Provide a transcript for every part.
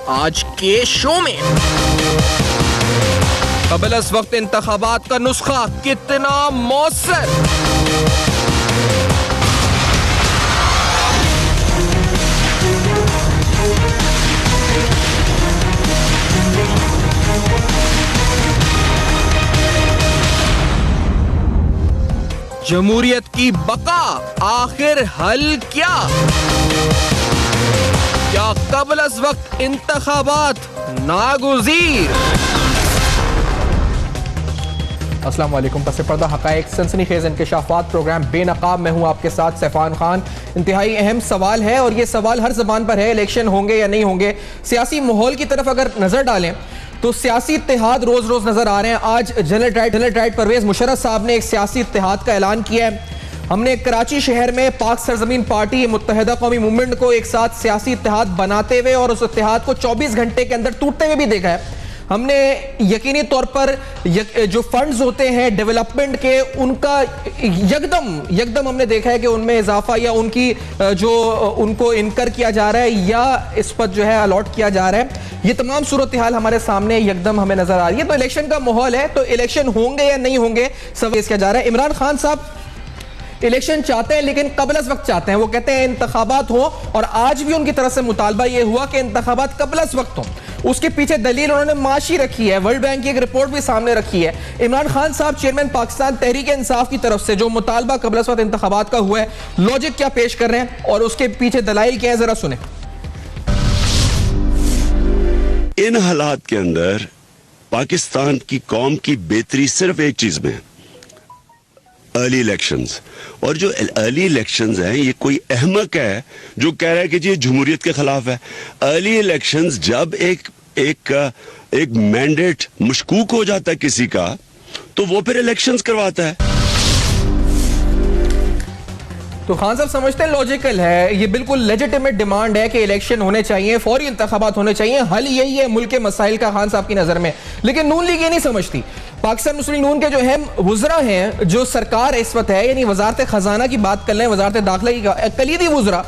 आज के शो में। कबल अस वक्त इंतखाबात का नुस्खा कितना मौसर, जमहूरियत की बका आखिर हल क्या? क्या कबल अस वक्त इंतखाबात नागुज़ीर? अस्सलाम वालेकुम। पस पर्दा हक़ाइक़ सनसनीखेज़ इंकशाफ़ात प्रोग्राम बेनकाब में हूँ आपके साथ सैफ़ान खान। इंतहाई अहम सवाल है और ये सवाल हर ज़बान पर है, इलेक्शन होंगे या नहीं होंगे। सियासी माहौल की तरफ अगर नज़र डालें तो सियासी इत्तेहाद रोज़ रोज़ नज़र आ रहे हैं। आज जनरल डाइट परवेज़ मुशर्रफ साहब ने एक सियासी इत्तेहाद का ऐलान किया है। हमने कराची शहर में पाक सरजमीन पार्टी मुत्तहिदा कौमी मूवमेंट को एक साथ सियासी इत्तेहाद बनाते हुए और उस इत्तेहाद को 24 घंटे के अंदर टूटते हुए भी देखा है। हमने यकीनी तौर पर जो फंड्स होते हैं डेवलपमेंट के, उनका यकदम हमने देखा है कि उनमें इजाफा या उनकी जो उनको इनकर किया जा रहा है या इस पर जो है अलॉट किया जा रहा है, ये तमाम सूरत हाल हमारे सामने यकदम हमें नजर आ रही है। तो इलेक्शन का माहौल है, तो इलेक्शन होंगे या नहीं होंगे सवाल किया जा रहा है। इमरान खान साहब इलेक्शन चाहते हैं लेकिन कबल अस वक्त चाहते हैं। वो कहते हैं इंतखाबात हो, और आज भी उनकी तरफ से मुतालबा ये हुआ कि इंतखाबात कबल अस वक्त हो। उसके पीछे दलील उन्होंने माशी रखी है, वर्ल्ड बैंक की एक रिपोर्ट भी सामने रखी है। इमरान खान साहब चेयरमैन पाकिस्तान तहरीक इंसाफ की तरफ से जो मुतालबा कबल अस वक्त इंतखाबात का हुआ है, लॉजिक क्या पेश कर रहे हैं और उसके पीछे दलाइल क्या है, जरा सुने। इन हालात के अंदर पाकिस्तान की कौम की बेहतरी सिर्फ एक चीज में है, अर्ली इलेक्शंस। और जो अर्ली इलेक्शंस हैं, ये कोई अहमक है जो कह रहा है कि ये जमहूरियत के खिलाफ है। अर्ली इलेक्शंस जब एक मैंडेट मशकूक हो जाता है किसी का, तो वो फिर इलेक्शंस करवाता है। तो खान साहब समझते हैं लॉजिकल है, ये बिल्कुल लेजिटिमेट डिमांड है कि इलेक्शन होने चाहिए, फौरी इंतखाबात होने चाहिए, हल यही है मुल्क के मसाइल का खान साहब की नजर में। लेकिन नून लीग ये नहीं समझती। पाकिस्तान मुस्लिम नून के जो अहम वुज़रा हैं, जो सरकार इस वक्त है, यानी वजारत खजाना की बात कर लें, वजारत दाखिला की कलीदी वुज़रा,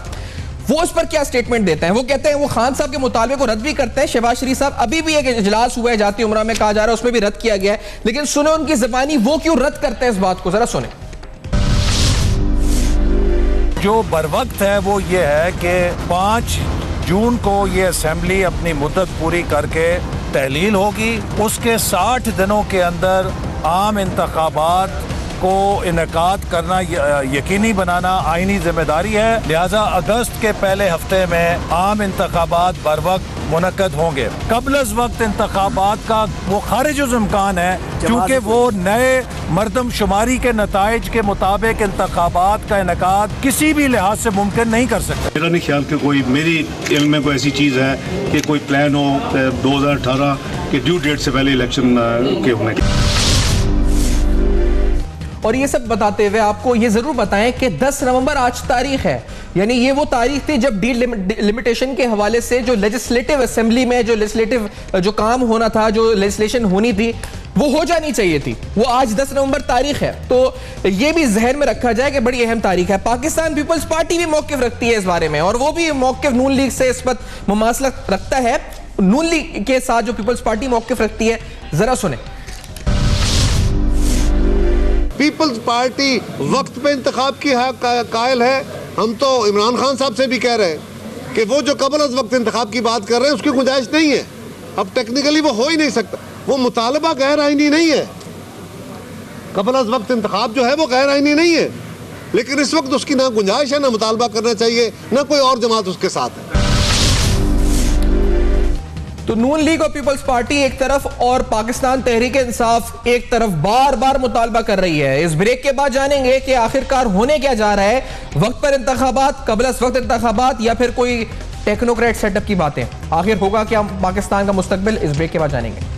वो इस पर क्या स्टेटमेंट देते हैं? वो कहते हैं वो खान साहब के मुतालबे को रद्द भी करते हैं। शहबाज शरीफ साहब अभी भी एक इजलास हुआ है जाती उमरा में, कहा जा रहा है उसमें भी रद्द किया गया है, लेकिन सुने उनकी ज़बानी वो क्यों रद्द करते हैं इस बात को, जरा सुने। जो बरवक्त है वो ये है कि 5 जून को ये असेंबली अपनी मुद्दत पूरी करके तहलील होगी। उसके 60 दिनों के अंदर आम इंतखाबात को इनेकाद करना यकीनी बनाना आईनी जिम्मेदारी है। लिहाजा अगस्त के पहले हफ्ते में आम इंतखाबात बर वक्त मुनक्कद होंगे। कबल वक्त इंतखाबात का वो खारिज इम्कान है, क्योंकि वो नए मरदमशुमारी के नताइज के मुताबिक इंतखाबात का इनेकाद किसी भी लिहाज से मुमकिन नहीं कर सकते। मेरा नहीं ख्याल कि कोई मेरी इल्म में कोई ऐसी चीज़ है कि कोई प्लान हो 2018 के ड्यू डेट से पहले इलेक्शन के होने की। और ये सब बताते हुए आपको ये जरूर बताएं कि 10 नवंबर आज तारीख है, यानी ये वो तारीख थी जब डिलिमिटेशन के हवाले से जो लेजिस्लेटिव असेंबली में जो लेजिस्लेटिव जो काम होना था, जो लेजिस्लेशन होनी थी, वो हो जानी चाहिए थी। वो आज 10 नवंबर तारीख है, तो ये भी जहन में रखा जाए कि बड़ी अहम तारीख है। पाकिस्तान पीपल्स पार्टी भी मौकिफ रखती है इस बारे में, और वो भी मौकिफ नून लीग से इस पर मुमासलत रखता है। नून लीग के साथ जो पीपल्स पार्टी मौकिफ रखती है, जरा सुने। पीपल्स पार्टी वक्त पे इंतखाब की कायल है। हम तो इमरान खान साहब से भी कह रहे हैं कि वो जो कबल अज़ वक्त इंतखाब की बात कर रहे हैं उसकी गुंजाइश नहीं है। अब टेक्निकली वो हो ही नहीं सकता, वो मुतालबा गैर आईनी नहीं है। कबल अज़ वक्त इंतखाब जो है वो गैर आईनी नहीं है, लेकिन इस वक्त उसकी ना गुंजाइश है, ना मुतालबा करना चाहिए, ना कोई और जमात उसके साथ है। तो नून लीग और पीपल्स पार्टी एक तरफ और पाकिस्तान तहरीक इंसाफ एक तरफ बार बार मुतालबा कर रही है। इस ब्रेक के बाद जानेंगे कि आखिरकार होने क्या जा रहा है, वक्त पर इंतखाबात, कबल वक्त इंतखाबात, या फिर कोई टेक्नोक्रेट सेटअप की बातें। आखिर होगा क्या पाकिस्तान का मुस्तकबिल, इस ब्रेक के बाद जानेंगे।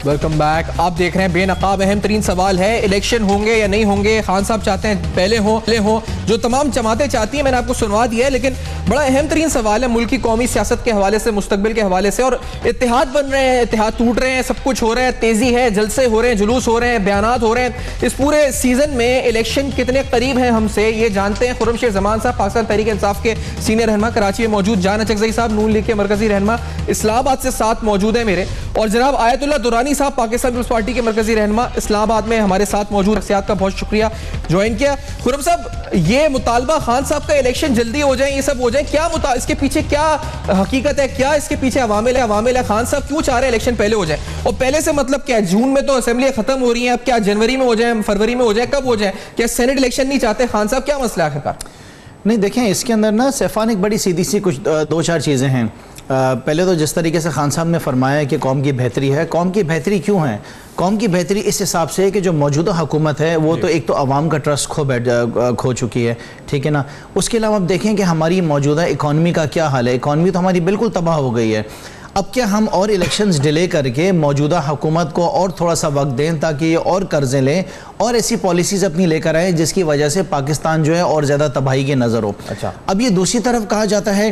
Welcome back. आप देख रहे हैं बेनकाब अहम तरीन सवाल है, इलेक्शन होंगे या नहीं होंगे। खान साहब चाहते हैं पहले हो जो तमाम जमातें चाहती हैं, मैंने आपको सुनवा दिया है, लेकिन बड़ा अहम तरीन सवाल है मुल्क की कौमी सियासत के हवाले से, मुस्तकबिल के हवाले से। और इत्तेहाद बन रहे हैं, इत्तेहाद टूट रहे हैं, सब कुछ हो रहा है, तेजी है, जलसे हो रहे हैं, जुलूस हो रहे हैं, बयानात हो रहे हैं। इस पूरे सीजन में इलेक्शन कितने करीब हैं हमसे, ये जानते हैं खुर्रम शेख जमान साहब, पाकिस्तान तहरीक इंसाफ के सीनियर रहनुमा, कराची में मौजूद। जान अचकज़ई साहब, नून लीग के मरकजी रहनुमा, इस्लामाबाद से साथ मौजूद है मेरे। और जनाब आयतुल्लाह दुरानी साहब, पाकिस्तान पीपल्स पार्टी के मरकजी रहनुमा, इस्लामाबाद में हमारे साथ मौजूद। शख्सियात का बहुत शुक्रिया ज्वाइन किया। खुर्रम साहब, ये मुतालबा खान साहब का इलेक्शन जल्दी हो जाए, ये सब हो जाए, क्या इसके पीछे क्या हकीकत है, क्या इसके पीछे अवामिल है? खान साहब क्यों चाह रहे हैं इलेक्शन पहले हो जाए? और पहले से मतलब क्या है? जून में तो असेंबली खत्म हो रही है, अब क्या जनवरी में हो जाए, फरवरी में हो जाए, कब हो जाए? क्या सेनेट इलेक्शन नहीं चाहते खान साहब? क्या मसला है आखिरकार? नहीं, देखें, इसके अंदर ना सैफान एक बड़ी सीधी सी कुछ दो चार चीज़ें हैं। पहले तो जिस तरीके से खान साहब ने फरमाया कि कौम की बेहतरी है, कौम की बेहतरी क्यों है? कौम की बेहतरी इस हिसाब से है कि जो मौजूदा हुकूमत है वो तो एक तो आवाम का ट्रस्ट खो चुकी है, ठीक है ना। उसके अलावा आप देखें कि हमारी मौजूदा इकॉनमी का क्या हाल है। इकॉनमी तो हमारी बिल्कुल तबाह हो गई है। अब क्या हम और इलेक्शंस डिले करके मौजूदा हुकूमत को और थोड़ा सा वक्त दें ताकि ये और कर्जे लें और ऐसी पॉलिसीज़ अपनी लेकर आए जिसकी वजह से पाकिस्तान जो है और ज़्यादा तबाही की नज़र हो? अच्छा, अब ये दूसरी तरफ कहा जाता है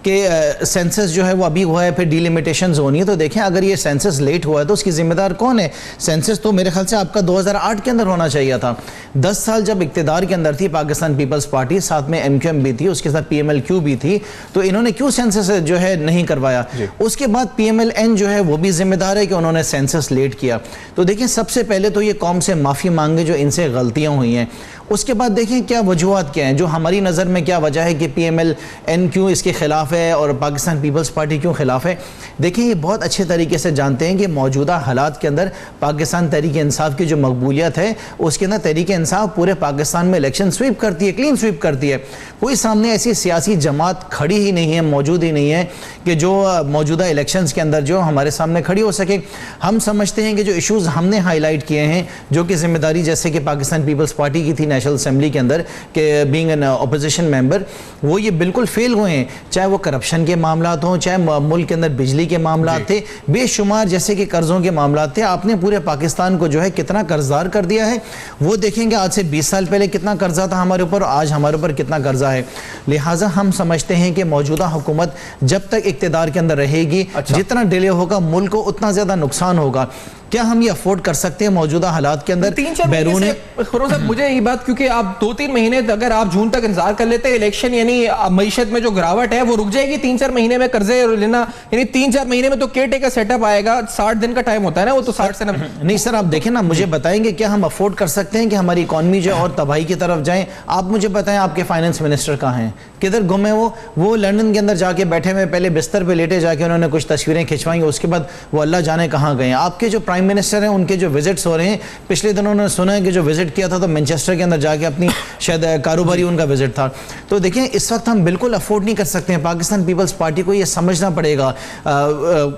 कि सेंसस जो है वो अभी हुआ है, फिर डिलिमिटेशंस होनी है। तो देखें, अगर ये सेंसस लेट हुआ है तो उसकी जिम्मेदार कौन है? सेंसस तो मेरे ख्याल से आपका 2008 के अंदर होना चाहिए था। 10 साल जब इक्तदार के अंदर थी पाकिस्तान पीपल्स पार्टी, साथ में MQM भी थी, उसके साथ PMLQ भी थी, तो इन्होंने क्यों सेंसस जो है नहीं करवाया? उसके बाद PMLN जो है वो भी जिम्मेदार है कि उन्होंने सेंसस लेट किया। तो देखिए, सबसे पहले तो ये कौम से माफ़ी मांगे जो इनसे गलतियाँ हुई हैं। उसके बाद देखें क्या वजूहत क्या हैं, जो हमारी नज़र में क्या वजह है कि PMLN क्यों इसके ख़िलाफ़ है और पाकिस्तान पीपल्स पार्टी क्यों ख़िलाफ़ है। देखिए, ये बहुत अच्छे तरीके से जानते हैं कि मौजूदा हालात के अंदर पाकिस्तान तहरीक इंसाफ की जो मकबूलियत है उसके अंदर तहरीक इंसाफ पूरे पाकिस्तान में इलेक्शन स्वीप करती है, क्लीन स्वीप करती है। कोई सामने ऐसी सियासी जमात खड़ी ही नहीं है, मौजूद ही नहीं है कि जो मौजूदा इलेक्शंस के अंदर जो हमारे सामने खड़ी हो सके। हम समझते हैं कि जो इशूज़ हमने हाईलाइट किए हैं, जो कि जिम्मेदारी जैसे कि पाकिस्तान पीपल्स पार्टी की थी नेशनल असेंबली के अंदर के बीइंग एन ऑपोजिशन मेंबर, वो ये बिल्कुल फेल हुए हैं। चाहे वो करप्शन के मामला हों, चाहे मुल्क के अंदर बिजली के मामला थे, बेशुमार जैसे कि कर्जों के मामला थे। आपने पूरे पाकिस्तान को जो है कितना कर्जदार कर दिया है, वो देखेंगे। आज से 20 साल पहले कितना कर्जा था हमारे ऊपर, आज हमारे ऊपर कितना कर्जा है। लिहाजा हम समझते हैं कि मौजूदा हुकूमत जब तक इक्तदार के अंदर रहेगी, जितना डिले होगा मुल्क को उतना ज्यादा नुकसान होगा। क्या हम ये अफोर्ड कर सकते हैं मौजूदा हालात के अंदर? 3-4 महीने से मुझे ये बात, क्योंकि आप 2-3 महीने अगर आप जून तक इंतजार कर लेते हैं, इलेक्शन यानी मईशत में जो गिरावट है वो रुक जाएगी। 3-4 महीने में कर्जे लेना, यानी 3-4 महीने में तो केयर टेकर सेटअप आएगा। 60 दिन का टाइम होता है ना, वो तो 60 से नहीं सर, आप देखें ना, मुझे बताएंगे क्या हम अफोर्ड कर सकते हैं कि हमारी इकॉनमी जो और तबाही की तरफ जाए? आप मुझे बताएं, आपके फाइनेंस मिनिस्टर कहाँ हैं, किधर गुमे? वो लंदन के अंदर जाके बैठे हुए, पहले बिस्तर पे लेटे जाके उन्होंने कुछ तस्वीरें खिंचवाई, उसके बाद वो अल्लाह जाने कहाँ गए। आपके जो प्राइम मिनिस्टर हैं उनके जो विजिट्स हो रहे हैं, पिछले दिनों उन्होंने सुना है कि जो विजिट किया था तो मैनचेस्टर के अंदर जाके अपनी शायद कारोबारी उनका विजिट था। तो देखें, इस वक्त हम बिल्कुल अफोर्ड नहीं कर सकते हैं। पाकिस्तान पीपल्स पार्टी को ये समझना पड़ेगा,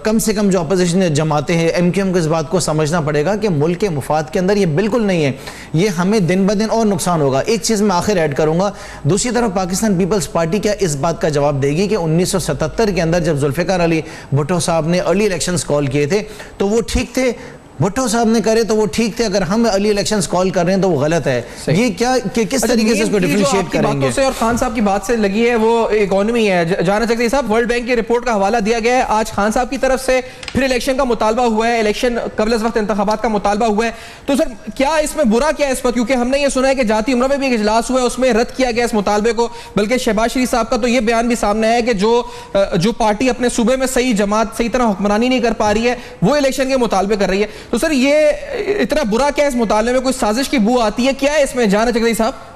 कम से कम जो अपोजिशन जमाते हैं, MQM को इस बात को समझना पड़ेगा कि मुल्क के मुफाद के अंदर ये बिल्कुल नहीं है। ये हमें दिन ब दिन और नुकसान होगा। एक चीज़ मैं आखिर ऐड करूँगा, दूसरी तरफ पाकिस्तान पीपल्स पार्टी क्या इस बात का जवाब देगी कि 1977 के अंदर जब जुल्फ़िकार अली भुट्टो साहब ने अर्ली इलेक्शंस कॉल किए थे तो वो ठीक थे, भुट्टो साहब ने करे तो वो ठीक थे, अगर हम अर्ली इलेक्शंस कॉल कर रहे हैं तो वो गलत है। ये क्या कि किस तरीके से इसको डिफरेंशिएट करेंगे? से और खान साहब की बात से लगी है वो इकोनॉमी है। जाना चाहिए साहब, वर्ल्ड बैंक की रिपोर्ट का हवाला दिया गया है। आज खान साहब की तरफ से फिर इलेक्शन का मुतालबा हुआ है, इलेक्शन कबल वक्त इंतखाबात का मुतालबा हुआ है। तो सर क्या इसमें बुरा क्या है इस पर? क्योंकि हमने ये सुना है कि जाती उम्र में भी एक इजलास हुआ है, उसमें रद्द किया गया इस मुतालबे को। बल्कि शहबाज शरीफ साहब का तो ये बयान भी सामने है कि जो पार्टी अपने सूबे में सही जमात सही तरह हुक्मरानी नहीं कर पा रही है, वो इलेक्शन के मुतालबे कर रही है। तो सर ये इतना बुरा क्या इस मुताले में? कोई साजिश की बू आती है क्या है इसमें? जाना चाहिए साहब।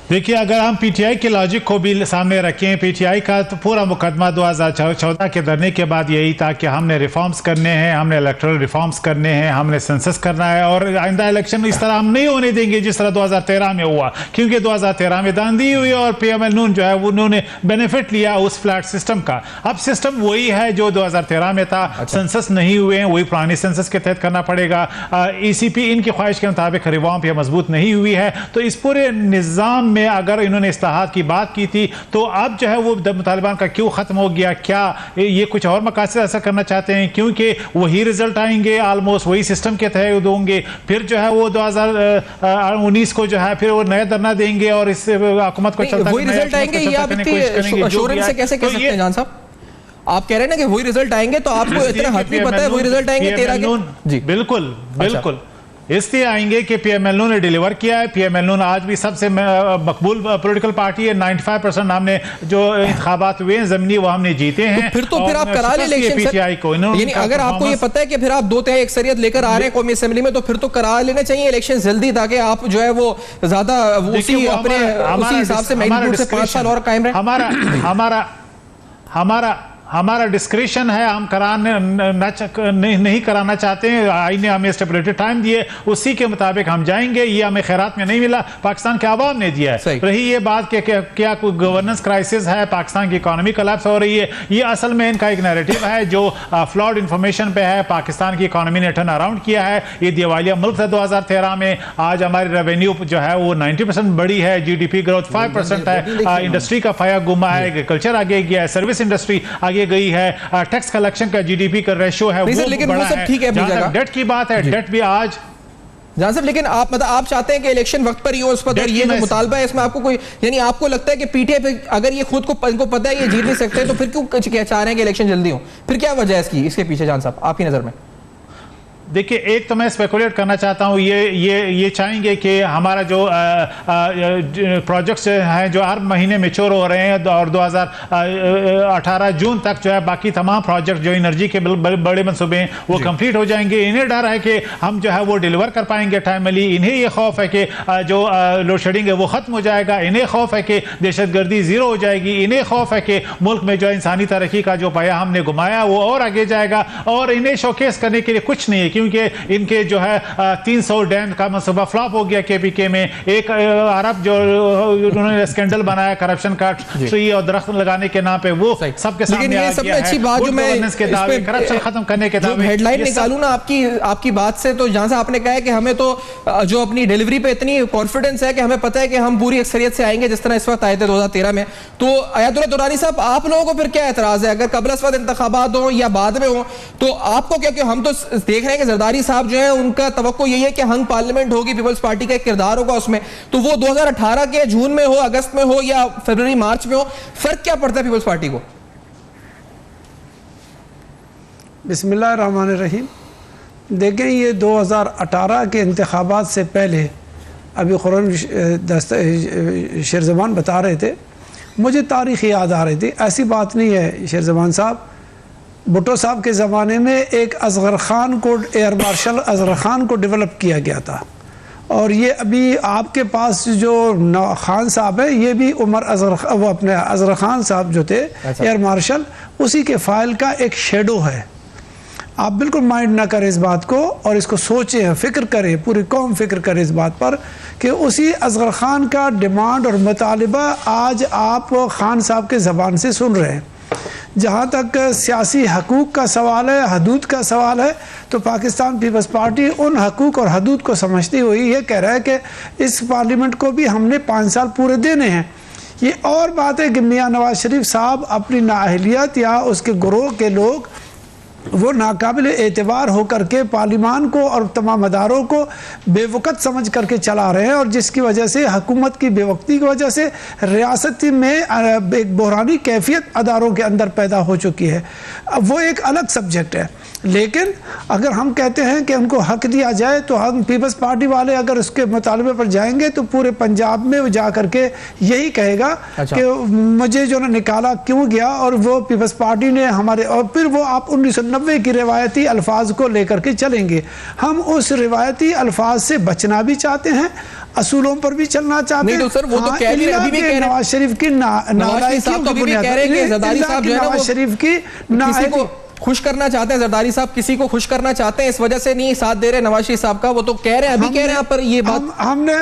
देखिए, अगर हम PTI के लॉजिक को भी सामने रखें, PTI का तो पूरा मुकदमा 2014 के धरने के बाद यही था कि हमने रिफॉर्म्स करने हैं, हमने इलेक्टोरल रिफॉर्म्स करने हैं, हमने सेंसस करना है और आइंदा इलेक्शन इस तरह हम नहीं होने देंगे जिस तरह 2013 में हुआ। क्योंकि 2013 में दांधी हुई और PML नून जो है उन्होंने बेनिफिट लिया उस फ्लैट सिस्टम का। अब सिस्टम वही है जो 2013 में था। सेंसस नहीं हुए हैं, वही पुरानी सेंसस के तहत करना पड़ेगा। ECP इनकी ख्वाहिश के मुताबिक रिफॉर्म या मजबूत नहीं हुई है, तो इस पूरे निज़ाम में अगर इन्होंने इस्लाहात की बात की थी, तो अब जो है वो तालिबान का क्यों ख़त्म हो गया? क्या ये कुछ और मकासद ऐसा करना चाहते हैं? क्योंकि वही रिजल्ट आएंगे, ऑलमोस्ट वही सिस्टम के तहत होंगे, फिर जो है वो 2019 को जो है फिर वो नया धरना देंगे और इस हुकूमत को चलता वही रिजल्ट आएंगे। ये आप एश्योरेंस से कैसे कह सकते हैं जान साहब? आप कह रहे हैं ना कि वही रिजल्ट आएंगे, तो आपको इतना हक नहीं पता है वही रिजल्ट आएंगे 13 के? जी बिल्कुल बिल्कुल इसलिए आएंगे कि पीएमएल ने डिलीवर किया है। पीएमएल आज भी सबसे मकबूल पॉलिटिकल पार्टी है। 95% हमने जो इंतखाबात हुए हैं ज़मीनी वो हमने जीते हैं। फिर तो फिर आप करा ले इलेक्शन पीटीआई को। यानी अगर आपको ये पता है कि फिर आप 2/3 अक्सरियत लेकर आ रहे हैं कौमी असेंबली में, तो फिर तो करा लेना चाहिए इलेक्शन जल्दी, ताकि आप जो है वो ज्यादा उसी अपने उसी हिसाब से मैग्नीट्यूड से 5 साल और कायम रहे। हमारा डिस्क्रिप्शन है, हम नहीं कराना चाहते हैं। आईन ने हमें स्टेबलिटी टाइम दिए, उसी के मुताबिक हम जाएंगे। ये हमें खैरात में नहीं मिला, पाकिस्तान के आवाम ने दिया है। रही ये बात कि क्या कोई गवर्नेंस क्राइसिस है, पाकिस्तान की इकोनॉमी कोलैप्स हो रही है, ये असल में इनका एक नैरेटिव है जो फ्लॉड इंफॉर्मेशन पे है। पाकिस्तान की इकोनॉमी ने टर्न अराउंड किया है। ये दिवालिया मुल्क था 2013 में। आज हमारी रेवेन्यू जो है वो 90% बढ़ी है, GDP ग्रोथ 5% है, इंडस्ट्री का फाया गुमा है, एग्रीकल्चर आगे गया है, सर्विस इंडस्ट्री आगे गई है, टैक्स कलेक्शन का GDP का रेशियो है वो लेकिन बड़ा वो सब ठीक है अपनी जगह। डेट की बात है, डेट भी आज जान साहब, लेकिन आप आप चाहते हैं कि इलेक्शन वक्त पर ही हो उस पर, ये जो मुतालबा है इसमें आपको कोई, यानी आपको लगता है कि पीटीआई पे अगर ये खुद को इनको पता है ये जीत नहीं सकते, तो फिर क्यों चाह रहे हैं कि इलेक्शन जल्दी हो? फिर क्या वजह है इसके पीछे जान साहब आपकी नजर में? देखिए, एक तो मैं स्पेकुलेट करना चाहता हूँ, ये चाहेंगे कि हमारा जो प्रोजेक्ट्स हैं जो हर महीने मैच्योर हो रहे हैं और 2018 जून तक जो है बाकी तमाम प्रोजेक्ट जो एनर्जी के बड़े मनसूबे हैं वो कंप्लीट हो जाएंगे। इन्हें डर है कि हम जो है वो डिलीवर कर पाएंगे टाइमली। इन्हें ये खौफ है कि जो लोड शेडिंग है वो ख़त्म हो जाएगा। इन्हें खौफ है कि दहशतगर्दी ज़ीरो हो जाएगी। इन्हें खौफ है कि मुल्क में जो इंसानी तरक्की का जो पाया हमने घुमाया वो और आगे जाएगा। और इन्हें शोकेस करने के लिए कुछ नहीं है, क्योंकि इनके जो है 300 डैम का मनसूबा फ्लॉप हो गया केपीके में। एक अरब जो उन्होंने स्कैंडल बनाया करप्शन का ट्री और दरख्त लगाने के नाम पे वो सबके सामने आ गया है। अच्छी बात जो मैं के दावे, करप्शन खत्म करने के दावे, हेडलाइन निकालूं ना आपकी बात से, तो जहां से आपने कहा है कि हमें तो जो अपनी डिलीवरी पे इतनी कॉन्फिडेंस है कि हमें पता है कि हम पूरी अक्सरियत से आएंगे जिस तरह इस वक्त आए थे 2013 में, तो अयातुल्लाह दुरानी साहब आप लोगों को फिर क्या एतराज है? अगर कबल इंतखाबात हो या बाद में हो तो आपको क्या, हम तो देख रहे हैं कि जरदारी साहब जो है उनका तवक्को यही है कि हंग पार्लियामेंट होगी, पीपल्स पार्टी का एक किरदार होगा उसमें, तो वो 2018 के जून में हो, अगस्त में हो या फरवरी मार्च में हो, फर्क क्या पड़ता है पीपल्स पार्टी को? बिस्मिल्लाहिर्रहमानिर्रहीम। देखें, ये 2018 के इंतखाबात से पहले अभी खुर्रम शेरज़बान बता रहे थे, मुझे तारीख़ याद आ रही थी। ऐसी बात नहीं है शेरज़बान साहब, भुट्टो साहब के ज़माने में एक असगर ख़ान को, एयर मार्शल असगर ख़ान को डेवलप किया गया था। और ये अभी आपके पास जो खान साहब है, ये भी उमर असगर, वो अपने असगर ख़ान साहब जो थे एयर मार्शल, उसी के फाइल का एक शेडो है। आप बिल्कुल माइंड ना करें इस बात को और इसको सोचें, फ़िक्र करें, पूरी कौम फ़िक्र करे इस बात पर कि उसी असगर ख़ान का डिमांड और मुतालिबा आज आप खान साहब के ज़बान से सुन रहे हैं। जहाँ तक सियासी हकूक़ का सवाल है, हदूद का सवाल है, तो पाकिस्तान पीपल्स पार्टी उन हकूक़ और हदूद को समझती हुई ये कह रहा है कि इस पार्लियामेंट को भी हमने 5 साल पूरे देने हैं। ये और बात है कि मियाँ नवाज शरीफ साहब अपनी नाअहलियत या उसके गिरोह के लोग वो नाकाबिल एतबार होकर के पार्लिमान को और तमाम अदारों को बेवकत समझ करके चला रहे हैं, और जिसकी वजह से हुकूमत की बेवकती की वजह से रियासत में एक बहरानी कैफियत अदारों के अंदर पैदा हो चुकी है। अब वो एक अलग सब्जेक्ट है, लेकिन अगर हम कहते हैं कि उनको हक दिया जाए तो हम पीपल्स पार्टी वाले अगर उसके मुतालबे पर जाएंगे तो पूरे पंजाब में वो जा करके यही कहेगा कि मुझे जो ना निकाला क्यों गया, और वो पीपल्स पार्टी ने हमारे, और फिर वो आप 1990 की रिवायती अल्फाज को लेकर के चलेंगे। हम उस रिवायती अल्फाज से बचना भी चाहते हैं, असूलों पर भी चलना चाहते हैं। सर वो तो कह रहे हैं, अभी भी कह रहे हैं नवाज शरीफ की नवाज शरीफ की खुश करना चाहते हैं, जरदारी साहब किसी को खुश करना चाहते हैं, इस वजह से नहीं साथ दे रहे नवाज शरीफ साहब का। वो तो कह रहे हैं, अभी कह रहे हैं पर ये बात हमने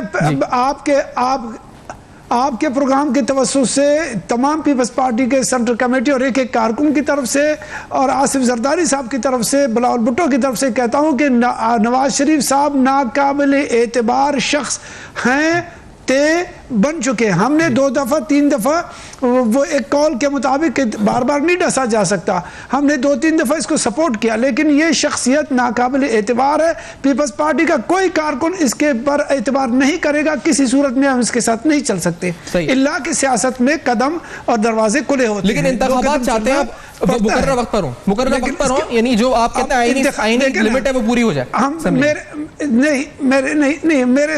आपके प्रोग्राम की तवज्जो से तमाम पीपल्स पार्टी के सेंट्रल कमेटी और एक एक कारकुन की तरफ से और आसिफ जरदारी साहब की तरफ से, बिलावल भुट्टो की तरफ से कहता हूं कि नवाज शरीफ साहब नाकाबिल एतबार शख्स हैं तय बन चुके हैं। हमने 2 दफ़ा 3 दफ़ा वो एक कॉल के मुताबिक बार बार नहीं डसा जा सकता, हमने 2-3 दफ़ा इसको सपोर्ट किया, लेकिन ये शख्सियत नाकाबिल एतबार है। पीपल्स पार्टी का कोई कारकुन इसके पर एतबार नहीं करेगा, किसी सूरत में हम इसके साथ नहीं चल सकते। इल्ला की सियासत में कदम और दरवाजे खुले होते हैं। लेकिन इंतखाबात चाहते हैं मुकर्रर वक्त पर हो, मुकर्रर वक्त पर हो, यानी जो आप कहते हैं आईनी लिमिट है वो पूरी हो जाए। हम मेरे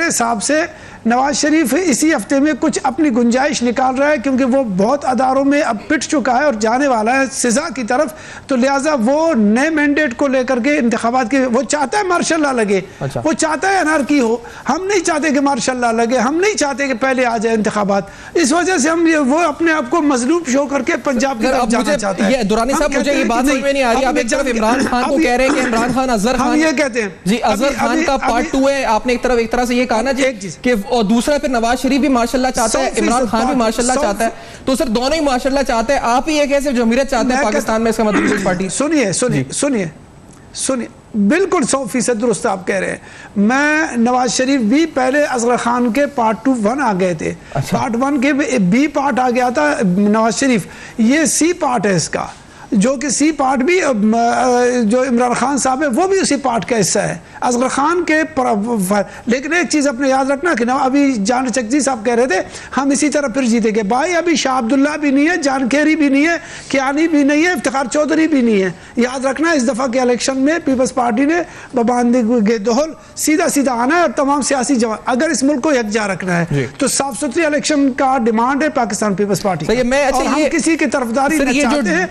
हिसाब से नवाज शरीफ इसी हफ्ते में कुछ अपनी गुंजाइश निकाल रहा है, क्योंकि वो बहुत अदारों में अब पिट चुका है और जाने वाला है सजा की तरफ, तो लिहाजा वो नए मैंडेट को लेकर के इंतखाबात के वो चाहता है मार्शल लॉ लगे। अच्छा। वो चाहता है अनारकी हो, हम नहीं चाहते कि मार्शल लॉ लगे, हम नहीं चाहते कि पहले आ जाए इंतखाबात। इस वजह से हम वो अपने आप को मजलूम शो करके पंजाब की तरफ जाना चाहते हैं। दुरानी साहब, मुझे ये बात समझ में नहीं आ रही, आप एक तरफ इमरान खान को कह रहे हैं कि इमरान खान अजहर खान, ये कहते हैं जी अजहर खान का पार्ट 2 है, आपने एक तरह से ये कहा ना जी कि, और दूसरा फिर नवाज शरीफ भी मार्शल चाहता है, इमरान खान भी मार्शल चाहता है, तो सर दोनों ही मार्शल चाहते हैं। आप ही एक ऐसे जमहूरियत चाहते हैं पाकिस्तान में, इसका मतलब पीपल्स पार्टी। सुनिए बिल्कुल 100% दुरुस्त आप कह रहे हैं। मैं नवाज शरीफ भी पहले असगर खान के पार्ट 2-1 आ गए थे। अच्छा। पार्ट 1 के बी पार्ट आ गया था नवाज शरीफ, ये सी पार्ट है इसका, जो कि सी पार्ट भी जो इमरान खान साहब है वो भी उसी पार्ट का हिस्सा है असगर खान के लेकिन एक चीज़ अपने याद रखना कि ना, अभी जान चकजी साहब कह रहे थे हम इसी तरह फिर जीतेंगे। भाई अभी शाह अब्दुल्ला भी नहीं है, जान खेरी भी नहीं है, कियानी भी नहीं है, इफ्तिखार चौधरी भी नहीं है। याद रखना इस दफ़ा के इलेक्शन में पीपल्स पार्टी ने बबांदे दोहल सीधा आना है और तमाम सियासी जवाब, अगर इस मुल्क को यकजा रखना है तो साफ सुथरी इलेक्शन का डिमांड है पाकिस्तान पीपल्स पार्टी। हम किसी की तरफदारी नहीं चाहते हैं।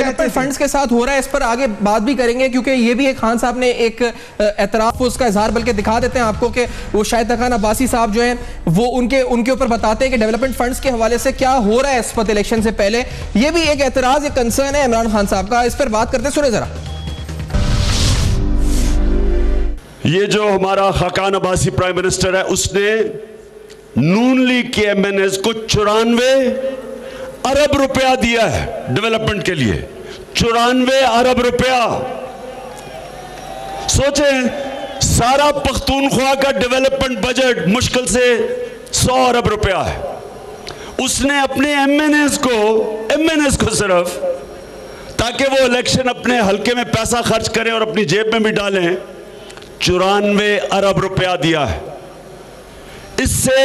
डेवलपमेंट फंड्स के साथ हो रहा है, इस पर आगे बात भी करेंगे, क्योंकि ये भी एक खान साहब ने एक एतराफ उसका इजहार, बल्कि दिखा देते हैं आपको कि वो शाहिद खान अब्बासी साहब जो हैं वो उनके ऊपर बताते हैं कि डेवलपमेंट फंड्स के हवाले से क्या हो रहा है इस वक्त इलेक्शन से पहले। ये भी एक एतराज, एक कंसर्न है इमरान खान साहब का, इस पर बात करते हैं, सुने जरा। ये जो हमारा खाकान अब्बासी प्राइम मिनिस्टर है, उसने नून लीग के MNAs को 94 अरब रुपया दिया है डेवलपमेंट के लिए। 94 अरब रुपया। सोचें, सारा पख्तूनख्वा का डेवलपमेंट बजट मुश्किल से 100 अरब रुपया है। उसने अपने MNAs को सिर्फ ताकि वो इलेक्शन अपने हल्के में पैसा खर्च करें और अपनी जेब में भी डालें, 94 अरब रुपया दिया है। इससे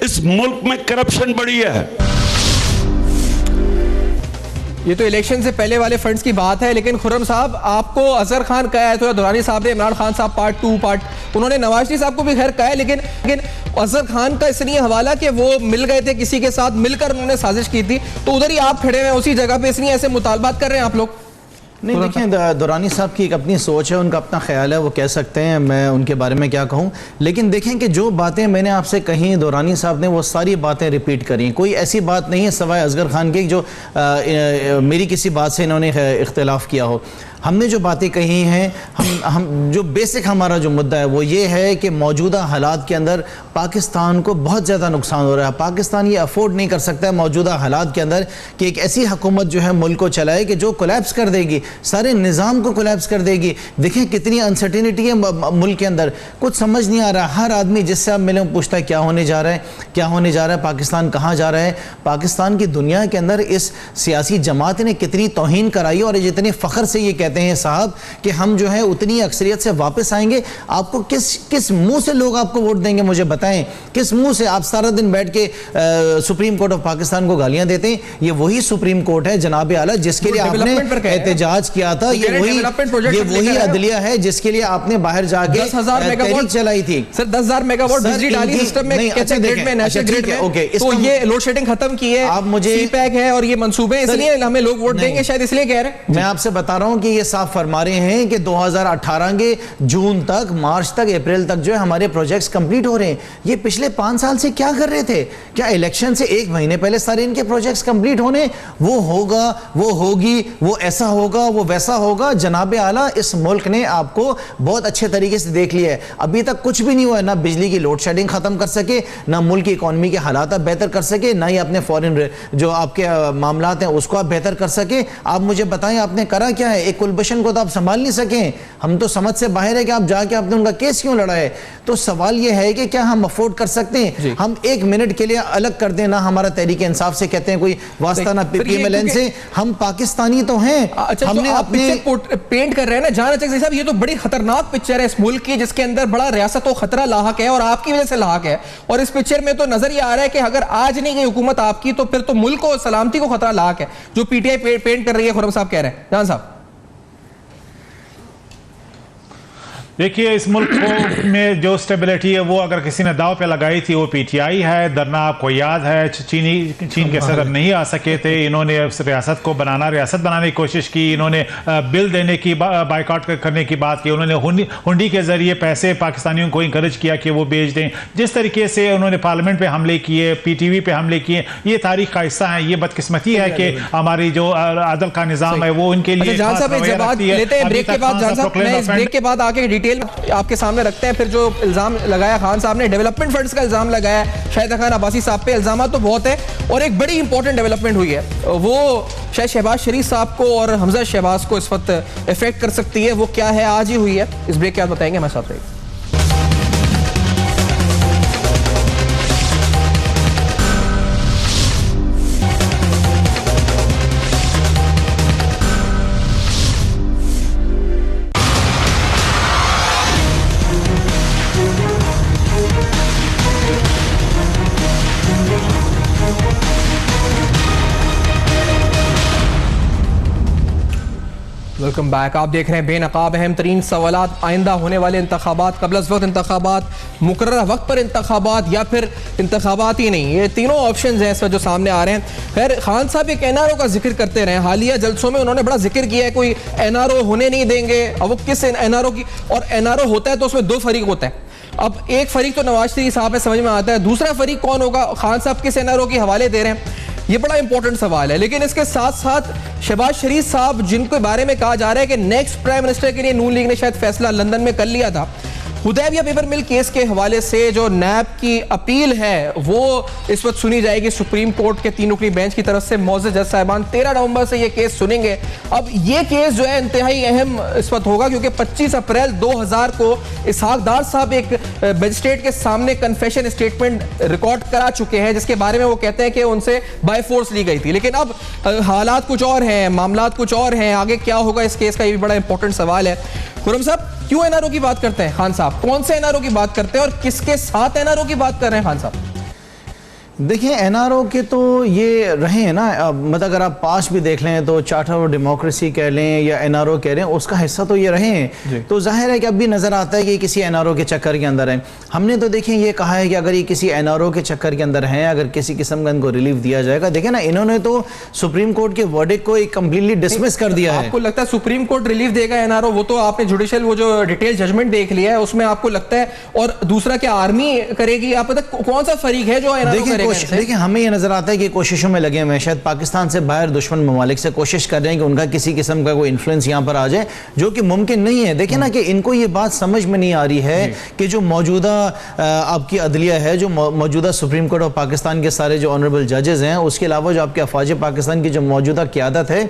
इस मुल्क में करप्शन बढ़ी है। ये तो इलेक्शन से पहले वाले फंड्स की बात है, लेकिन खुर्रम साहब आपको अजहर खान कहा है, तो दुरानी साहब ने इमरान खान साहब पार्ट 2 उन्होंने नवाज शरीफ साहब को भी खैर कहा है, लेकिन अजहर खान का इसलिए हवाला कि वो मिल गए थे किसी के साथ, मिलकर उन्होंने साजिश की थी, तो उधर ही आप खड़े हैं उसी जगह पे, इसलिए ऐसे मुतालबात कर रहे हैं आप लोग। नहीं देखें, दुरानी साहब की एक अपनी सोच है, उनका अपना ख्याल है, वो कह सकते हैं, मैं उनके बारे में क्या कहूँ। लेकिन देखें कि जो बातें मैंने आपसे कही, दुरानी साहब ने वो सारी बातें रिपीट करी। कोई ऐसी बात नहीं है सवाए असगर खान की जो मेरी किसी बात से इन्होंने इख्तिलाफ किया हो। हमने जो बातें कही हैं, हम जो बेसिक हमारा जो मुद्दा है वो ये है कि मौजूदा हालात के अंदर पाकिस्तान को बहुत ज़्यादा नुकसान हो रहा है। पाकिस्तान ये अफोर्ड नहीं कर सकता है मौजूदा हालात के अंदर कि एक ऐसी हुकूमत जो है मुल्क को चलाए कि जो कोलैप्स कर देगी, सारे निज़ाम को कोलैप्स कर देगी। देखें कितनी अनसर्टिनिटी है मुल्क के अंदर, कुछ समझ नहीं आ रहा। हर आदमी जिससे आप मिले पूछता है क्या होने जा रहा है, क्या होने जा रहा है, पाकिस्तान कहाँ जा रहा है। पाकिस्तान की दुनिया के अंदर इस सियासी जमात ने कितनी तौहीन कराई और जितने फ़ख्र से ये कहते हैं साहब कि हम जो है उतनी अक्सरियत से वापस आएंगे। आपको किस मुंह से लोग आपको वोट देंगे, मुझे बताएं, किस मुंह से? आप सारा दिन बैठ के सुप्रीम कोर्ट ऑफ पाकिस्तान को गालियां देते हैं। ये वही सुप्रीम कोर्ट है जनाब आला जिसके लिए आपने एहतजाज किया था, ये वही अदलिया है जिसके लिए आपने बाहर जाके 10,000 मेगावाट चलाई थी। सर 10,000 मेगावाट बिजली डाली सिस्टम में, ग्रिड में, नेशनल ग्रिड में। तो ये लोड शेडिंग खत्म की है, आप मुझे सीपैक है और ये मंसूबे, इसलिए हमें लोग वोट देंगे शायद, इसलिए कह रहे हैं। मैं आपसे बता रहा हूं कि ये साफ फरमा रहे हैं कि 2018 के जून तक, मार्च तक, अप्रैल तक जो है हमारे प्रोजेक्ट्स कंप्लीट हो रहे हैं। ये पिछले 5 साल से क्या कर रहे थे? क्या इलेक्शन से 1 महीने पहले सारे इनके प्रोजेक्ट्स कंप्लीट होने? वो होगा, वो होगी, वो ऐसा होगा, वो वैसा होगा। जनाब आला इस मुल्क ने आपको बहुत अच्छे तरीके से देख लिया है। अभी तक कुछ भी नहीं हुआ है, ना बिजली की लोड शेडिंग खत्म कर सके, ना मुल्क की इकॉनमी के हालात आप बेहतर कर सके, ना ही अपने फॉरेन जो आपके मामलात हैं उसको आप बेहतर कर सके। आप मुझे बताएं आपने करा क्या है? एक कुलभूषण को तो आप संभाल नहीं सकें, हम तो समझ से बाहर है कि आप जाके आपने उनका केस क्यों लड़ा है। तो सवाल ये है कि क्या हम अफोर्ड कर सकते हैं, हम 1 मिनट के लिए अलग कर देना हमारा तहरीक इंसाफ से, कहते हैं कोई वास्ता ना PMLN से, हम पाकिस्तानी तो हैं। अच्छा, हमने अपने पेंट कर रहे हैं ना जान चक साहब, ये तो बड़ी खतरनाक पिक्चर है इस मुल्क की, जिसके अंदर बड़ा रियासत व खतरा लाहक है और आपकी वजह से लाहक है। और इस पिक्चर में तो नजर ये आ रहा है कि अगर आज नहीं गई हुकूमत आपकी तो फिर तो मुल्क को सलामती को खतरा लाहक है, जो PTI पेंट कर रही है, खुर्रम साहब कह रहे हैं। जान साहब देखिए, इस मुल्क को में जो स्टेबिलिटी है वो अगर किसी ने दाव पे लगाई थी वो PTI है। दरना आपको याद है चीन के सदर नहीं आ सके थे, इन्होंने रियासत बनाने की कोशिश की, इन्होंने बिल देने की बाइकआउट करने की बात की, उन्होंने हुंडी के जरिए पैसे पाकिस्तानियों को इंकरेज किया कि वो बेच दें। जिस तरीके से उन्होंने पार्लियामेंट पे हमले किए, PTV पे हमले किए, ये तारीख का हिस्सा है। ये बदकिस्मती है कि हमारी जो अदल का निज़ाम है वो उनके लिए ब्रेक के बाद आके आपके सामने रखते हैं। फिर जो इल्जाम लगाया खान साहब ने, डेवलपमेंट फंड्स का इल्जाम लगाया शाहिद खान अब्बासी साहब पे, इल्जाम तो बहुत है और एक बड़ी इंपॉर्टेंट डेवलपमेंट हुई है, वो शायद शहबाज शरीफ साहब को और हमजा शहबाज को इस वक्त इफेक्ट कर सकती है। वो क्या है, आज ही हुई है, इस ब्रेक के बाद बताएंगे हमारे साथ रहिए। Welcome back. आप देख रहे हैं बेनकाब अहम तरीन सवालात, आइंदा होने वाले इंतखाबात, कबल अज़ वक्त इंतखाबात, मुकर्रर वक्त पर इंतखाबात या फिर इंतखाबात ही नहीं, ये तीनों ऑप्शन हैं इस वक्त जो सामने आ रहे हैं। खैर, खान साहब एक NRO का जिक्र करते रहे, हालिया जलसों में उन्होंने बड़ा जिक्र किया है कोई NRO होने नहीं देंगे। अब वो किस NRO की, और NRO होता है तो उसमें 2 फरीक होता है। अब एक फरीक तो नवाज शरीफ साहब है, समझ में आता है, दूसरा फरीक कौन होगा, खान साहब किस NRO के हवाले दे रहे हैं, ये बड़ा इंपॉर्टेंट सवाल है। लेकिन इसके साथ साथ शहबाज शरीफ साहब, जिनके बारे में कहा जा रहा है कि नेक्स्ट प्राइम मिनिस्टर के लिए नून लीग ने शायद फैसला लंदन में कर लिया था, हुदैबिया पेपर मिल केस के हवाले से जो नैब की अपील है वो इस वक्त सुनी जाएगी सुप्रीम कोर्ट के 3 रुकनी बेंच की तरफ से। मौजूद जज साहिबान 13 नवंबर से ये केस सुनेंगे। अब ये केस जो है इंतहाई अहम इस वक्त होगा क्योंकि 25 अप्रैल 2000 को इसहाक डार साहब एक मजिस्ट्रेट के सामने कन्फेशन स्टेटमेंट रिकॉर्ड करा चुके हैं, जिसके बारे में वो कहते हैं कि उनसे बाय फोर्स ली गई थी। लेकिन अब हालात कुछ और हैं, मामलात कुछ और हैं, आगे क्या होगा इस केस का, ये भी बड़ा इंपॉर्टेंट सवाल है। खुर्रम साहब, क्यों NRO की बात करते हैं खान साहब, कौन से NRO की बात करते हैं और किसके साथ NRO की बात कर रहे हैं खान साहब? देखिए, NRO के तो ये रहे हैं ना, मतलब अगर आप पास भी देख लें तो चार्टर ऑफ डेमोक्रेसी कह लें या NRO कह लें, उसका हिस्सा तो ये रहे हैं। तो जाहिर है कि अब भी नज़र आता है कि किसी NRO के चक्कर के अंदर है। हमने तो देखें ये कहा है कि अगर ये किसी NRO के चक्कर के अंदर हैं, अगर किसी किस्म का इनको रिलीफ दिया जाएगा। देखें ना, इन्होंने तो सुप्रीम कोर्ट के वर्डिक्ट को एक कम्प्लीटली डिसमिस कर दिया है। आपको लगता है सुप्रीम कोर्ट रिलीफ देगा NRO? वो तो आपने जुडिशियल वो जो डिटेल जजमेंट देख लिया है, उसमें आपको लगता है, और दूसरा क्या आर्मी करेगी? आप पता कौन सा फरीक है जो NRO करेगा? देखिए, हमें नजर आता है कि कोशिशों में लगे हुए हैं, शायद पाकिस्तान से बाहर दुश्मन ममालिक से कोशिश कर रहे हैं कि उनका किसी किस्म का कोई इन्फ्लुएंस यहाँ पर आ जाए, जो कि मुमकिन नहीं है। देखिए ना कि इनको ये बात समझ में नहीं आ रही है कि जो मौजूदा आपकी अदलिया है, जो मौजूदा सुप्रीम कोर्ट ऑफ पाकिस्तान के सारे जो ऑनरेबल जजेस हैं, उसके अलावा जो आपके अफवाज पाकिस्तान की जो मौजूदा क़यादत है,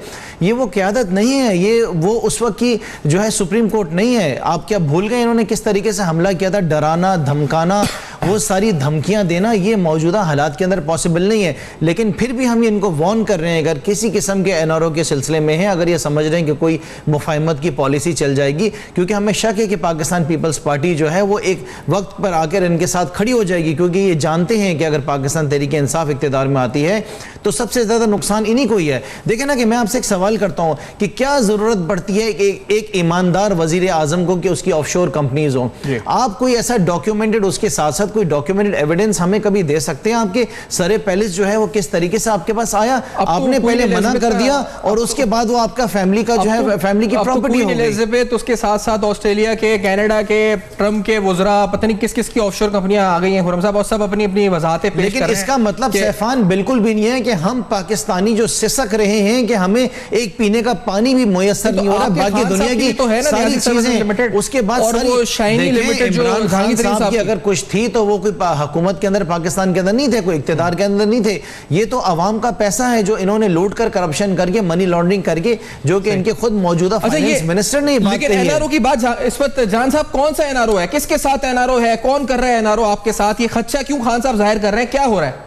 ये वो क़यादत नहीं है, ये वो उस वक्त की जो है सुप्रीम कोर्ट नहीं है। आप क्या भूल गए इन्होंने किस तरीके से हमला किया था, डराना, धमकाना, वो सारी धमकियां देना, ये मौजूदा हालात के अंदर पॉसिबल नहीं है। लेकिन फिर भी हम इनको वार्न कर रहे हैं, अगर किसी किस्म के NRO के सिलसिले में है, अगर ये समझ रहे हैं कि कोई मुफाहमत की पॉलिसी चल जाएगी, क्योंकि हमें शक है कि पाकिस्तान पीपल्स पार्टी जो है वो एक वक्त पर आकर इनके साथ खड़ी हो जाएगी, क्योंकि ये जानते हैं कि अगर पाकिस्तान तहरीक इंसाफ इक़्तिदार में आती है तो सबसे ज़्यादा नुकसान इन्हीं को ही है। देखें ना कि मैं आपसे एक सवाल करता हूँ कि क्या ज़रूरत पड़ती है एक ईमानदार वज़ीर आज़म को कि उसकी ऑफशोर कंपनीज हों? आप कोई ऐसा डॉक्यूमेंटेड, उसके साथ साथ कोई डॉक्यूमेंटेड एविडेंस हमें कभी दे सकते हैं? आपके सरे पैलेस जो है वो किस तरीके से आपके पास आया? आपने पहले मना कर दिया और उसके बाद वो आपका फैमिली का जो है फैमिली की प्रॉपर्टी हो गई। एलिजाबेथ, उसके साथ साथ ऑस्ट्रेलिया के, कनाडा के, ट्रम्प के वज़रा, पता नहीं किस किस की ऑफशोर कंपनियां आ गई हैं खुर्रम साहब, और सब अपनी अपनी वजाहतें पेश कर रहे हैं। लेकिन इसका मतलब सैफान बिल्कुल भी नहीं है कि हम पाकिस्तानी जो सिसक रहे हैं कि हमें एक पीने का पानी भी मुयस्सर नहीं हो रहा, बाकी दुनिया की तो है ना सारी चीजें। उसके बाद शाइनी लिमिटेड जो जहांगीर तरीन साहब की अगर कुछ थी तो वो कोई हुकूमत के अंदर, पाकिस्तान के अंदर नहीं थे, कोई इख्तियार के अंदर नहीं थे। ये तो अवाम का पैसा है जो इन्होंने लूट कर, करप्शन करके, मनी लॉन्ड्रिंग करके, जो कि इनके खुद मौजूदा फाइनेंस मिनिस्टर ने बात कही है। एनआरओ की बात इस वक्त जान साहब, कौन सा एनआरओ है, किसके साथ एनआरओ है, कौन कर रहा है एनआरओ आपके साथ, ये खदशा क्यों खान साहब जाहिर कर रहे हैं, क्या हो रहा है?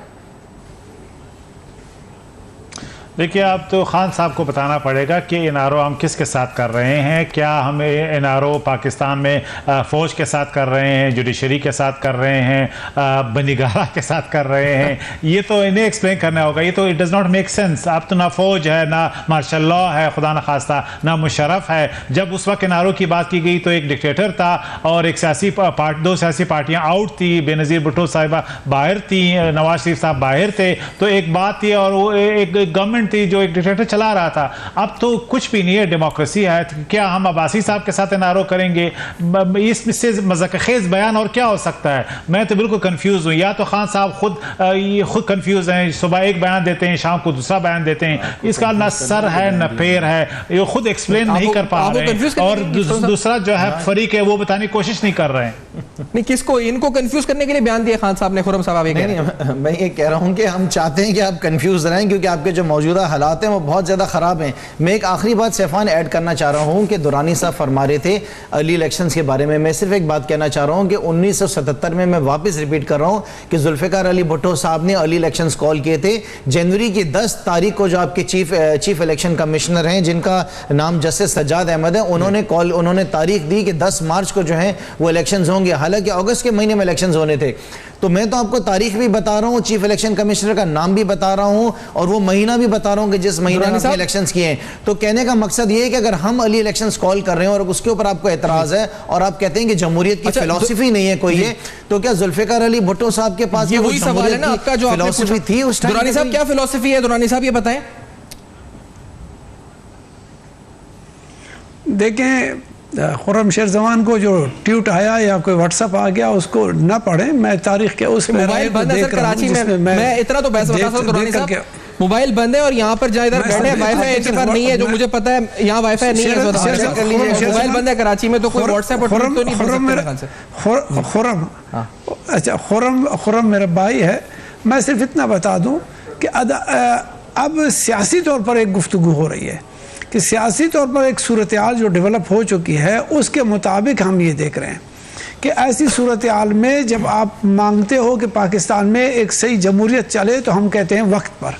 देखिए, अब तो खान साहब को बताना पड़ेगा कि एनआरओ हम किसके साथ कर रहे हैं। क्या हम एनआरओ पाकिस्तान में फ़ौज के साथ कर रहे हैं, जुडिशरी के साथ कर रहे हैं, बंदीगारा के साथ कर रहे हैं? ये तो इन्हें एक्सप्लेन करना होगा। ये तो it does not make sense. अब तो ना फ़ौज है, ना मार्शल लॉ है, खुदा न खास्ता, ना मुशर्रफ है। जब उस वक्त एनआरओ की बात की गई तो एक डिक्टेटर था और एक सियासी दो सियासी पार्टियाँ आउट थी, बेनज़ीर भुट्टो साहिबा बाहर थी, नवाज शरीफ साहब बाहर थे। तो एक बात थी और वो एक गवर्नमेंट थी जो एक डिक्टेटर चला रहा था। अब तो कुछ भी नहीं है, डेमोक्रेसी है। क्या हम अब्बासी साहब के साथ एनआरओ करेंगे? इससे मज़ाक़ेज़ बयान और क्या हो सकता है? मैं तो बिल्कुल कंफ्यूज हूँ। या तो खान साहब खुद कंफ्यूज हैं, सुबह एक बयान देते हैं, शाम को दूसरा बयान देते हैं। इसका ना सर है ना पैर है, ये खुद एक्सप्लेन नहीं कर पा रहे हैं। और दूसरा जो है फरीक है, वो बताने की कोशिश नहीं कर रहे हैं। नहीं, किसको? इनको कंफ्यूज करने के लिए बयान दिया खान साहब ने। खुर्रम साहब मैं ये कह रहा हूँ कि हम चाहते हैं कि आप कंफ्यूज रहें, क्योंकि आपके जो मौजूदा हालात हैं वो बहुत ज़्यादा ख़राब हैं। मैं एक आखिरी बात सैफान ऐड करना चाह रहा हूँ कि दुरानी साहब फरमा रहे थे अर्ली इलेक्शंस के बारे में। मैं सिर्फ एक बात कहना चाह रहा हूँ कि 1977 में, मैं वापस रिपीट कर रहा हूँ कि जुल्फ़िकार अली भुट्टो साहब ने अर्ली इलेक्शंस कॉल किए थे। जनवरी की 10 तारीख को जो आपके चीफ इलेक्शन कमिश्नर हैं, जिनका नाम जस्टिस सज्जाद अहमद है, उन्होंने तारीख दी कि 10 मार्च को जो है वो इलेक्शंस होंगे। हालांकि अगस्त के महीने में इलेक्शंस होने थे। तो मैं तो आपको तारीख भी बता रहा हूँ, चीफ इलेक्शन कमिश्नर का नाम भी बता रहा हूँ और वो महीना भी बता रहा हूँ कि जिस महीने में इलेक्शंस किए हैं। तो कहने का मकसद ये है कि अगर हम अर्ली इलेक्शंस कॉल कर रहे हैं और उसके ऊपर आपको एतराज है और आप कहते हैं कि जमहूरियत की फिलॉसफी नहीं है कोई है, तो क्या जुल्फ़िकार अली भुट्टो साहब के पास ये वही सवाल है ना आपका जो फिलॉसफी थी उस टाइम? दुरानी साहब, क्या फिलॉसफी है दुरानी साहब, ये बताएं। देखें, खुर्रम शेरजवान को जो ट्वीट आया या कोई व्हाट्सएप आ गया उसको न पढ़ें। मैं तारीख के उस मोबाइल बंद है सर कराची में। मैं इतना तो बहस बता सकता हूं दुरानी साहब, मोबाइल बंद है और यहाँ पर जहाँ इधर बैठे वाईफाई एक पर नहीं है, जो मुझे पता है यहाँ वाईफाई नहीं है। मोबाइल बंद है कराची में, तो कोई व्हाट्सएप पर तो नहीं। खुर्रम, अच्छा खुर्रम मेरा भाई है। मैं सिर्फ इतना बता दूं कि अब सियासी तौर पर एक गुफ्तगू हो रही है कि सियासी तौर पर एक सूरत हाल जो डेवलप हो चुकी है, उसके मुताबिक हम ये देख रहे हैं कि ऐसी सूरत हाल में जब आप मांगते हो कि पाकिस्तान में एक सही जमहूरियत चले, तो हम कहते हैं वक्त पर।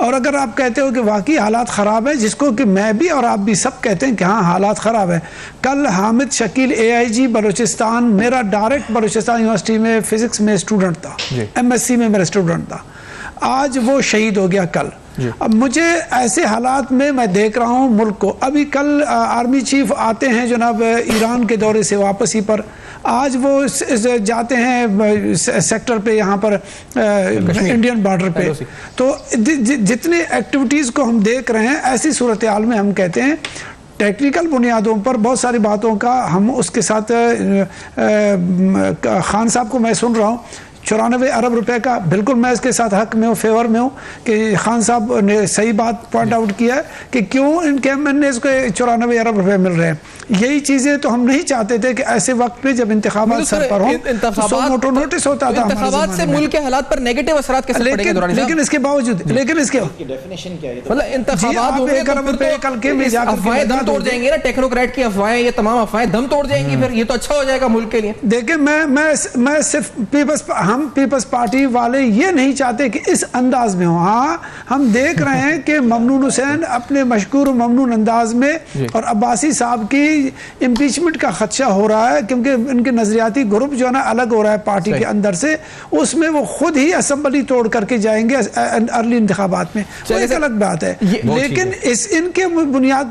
और अगर आप कहते हो कि वाकई हालात ख़राब है, जिसको कि मैं भी और आप भी सब कहते हैं कि हाँ हालात ख़राब है। कल हामिद शकील AIG बलूचिस्तान, मेरा डायरेक्ट बलूचिस्तान यूनिवर्सिटी में फ़िज़िक्स में स्टूडेंट था, MSc में मेरा स्टूडेंट था, आज वो शहीद हो गया कल। अब मुझे ऐसे हालात में मैं देख रहा हूँ मुल्क को। अभी कल आर्मी चीफ आते हैं जनाब ईरान के दौरे से वापसी पर, आज वो जाते हैं सेक्टर पे, यहाँ पर इंडियन बॉर्डर पे। तो जितने एक्टिविटीज़ को हम देख रहे हैं, ऐसी सूरत हाल में हम कहते हैं टेक्निकल बुनियादों पर बहुत सारी बातों का हम उसके साथ खान साहब को मैं सुन रहा हूँ 94 अरब रुपए का, बिल्कुल मैं इसके साथ हक में हूँ, फेवर में हूँ कि खान साहब ने सही बात पॉइंट आउट किया है कि क्यों इनके MNAs को 94 अरब रुपए मिल रहे हैं। यही चीज़ें तो हम नहीं चाहते थे कि ऐसे वक्त पे जब इंतखाबात सर पर हो, तो नोटिस होता था। इंतखाबात से मुल्क के हालात पर नेगेटिव असरात कैसे पड़ेंगे दुरानी साहब? लेकिन इसके बावजूद, लेकिन इसके डेफिनेशन क्या है? मतलब इंतखाबात होंगे तो कल के भी अफवाहें दम तोड़ जाएंगी ना, टेक्नोक्रेट की अफवाहें, ये तमाम अफवाहें दम तोड़ जाएंगी, फिर ये तो अच्छा हो जाएगा मुल्क के लिए। देखिए, मैं सिर्फ हम पीपल्स पार्टी वाले ये नहीं चाहते कि इस अंदाज में हो। हाँ, हम देख रहे हैं कि ममनून हुसैन अपने मशकूर ममनून अंदाज में और अब्बासी साहब की इम्पीचमेंट का खदशा हो रहा है, क्योंकि इनके नजरियाती ग्रुप जो है ना अलग हो रहा है पार्टी के अंदर से, उसमें वो खुद ही असम्बली तोड़ करके जाएंगे अर्ली इंतखाबात में, वो एक अलग बात है। लेकिन इनके बुनियाद